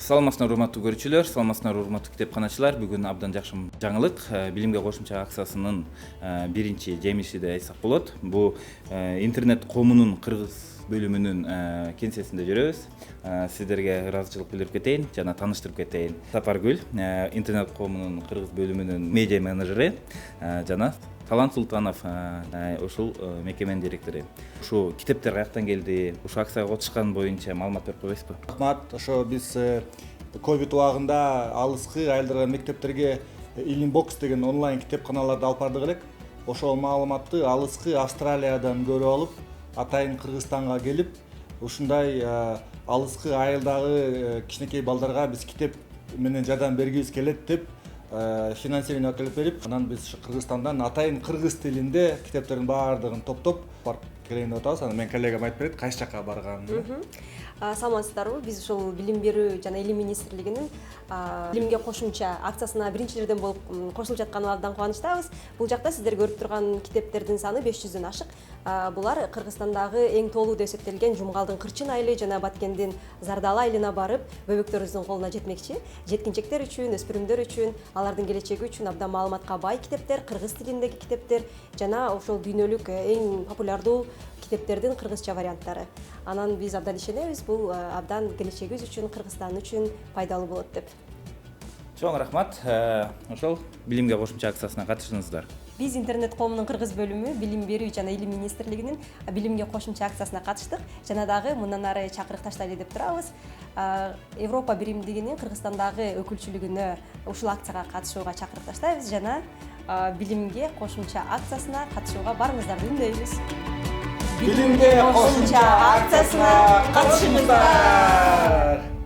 Саламатсыздар урматтуу көрүүчүлөр, саламатсыздар урматтуу китепканачылар. Бүгүн абдан жакшы жаңылык. Билимге кошумча акциясынын биринчи жемиши деп айтсак болот. Бул интернет коомунун кыргыз бөлүмүнүн кеңсесинде жүрөбүз. Сиздерге ыраазычылык билдирип кетейин жана тааныштырып кетейин. Сапаргүл интернет коомунун кыргыз бөлүмүнүн медиа менеджери жана Талант Султанов ушул мекеменин директору. Ушу китептер каяктан келди? Ушу акцияга катышкан боюнча маалымат берип койбойсузбу? Рахмат. Ошо биз ковид убагында алыскы айылдарга мектептерге Илимбокс деген онлайн китепканаларды алып бардык элек. Ошол маалыматты алыскы Австралиядан көрүп алып, атайын Кыргызстанга келип, ушундай алыскы айылдагы кичинекей балдарга биз китеп менен жардам бергибиз келет деп финансирование алып берип, анан биз Кыргызстандан атайын кыргыз тилинде китептердин баардыгын топтоп барып келейин деп атабыз. Анан менин коллегам айтып берет кайсы жака барганын. Саламатсыздарбы? Биз ушул Билим берүү жана Илим министрлигинин билимге кошумча акциясына биринчилерден болуп кошулуп жатканыбыздан кубанычтабыз. Бул жакта сиздер көрүп турган китептердин саны 500дөн ашык. Булар Кыргызстандагы эң толуу деп эсептелген Жумгалдын Кырчын айылы жана Баткендин Зардалы айылына барып, бөбөктөрүбүздүн колуна жетмекчи. Жеткинчектер үчүн, өспүрүмдөр үчүн, алардын келечеги үчүн абдан маалыматка бай китептер, кыргыз тилиндеги китептер жана ошол дүйнөлүк эң популярдуу китептердин кыргызча варианттары. Анан биз абдан ишенебиз, бул абдан келечегибиз үчүн, Кыргызстан үчүн пайдалуу болот деп. Чоң рахмат. Ошол билимге кошумча акциясына катышдыңыздар. Биз интернет коомунун кыргыз бөлүмү Билим берүү жана Илим министрлигинин билимге кошумча акциясына катыштык жана дагы мындан ары чакырык таштайлы деп турабыз. Европа биримдигинин Кыргызстандагы өкүлчүлүгүнө ушул акцияга катышууга чакырык таштайбыз жана билимге кошумча акциясына катышууга барыңыздарды үндөйбүз. Билимге кошумча акциясына катышыңыздар.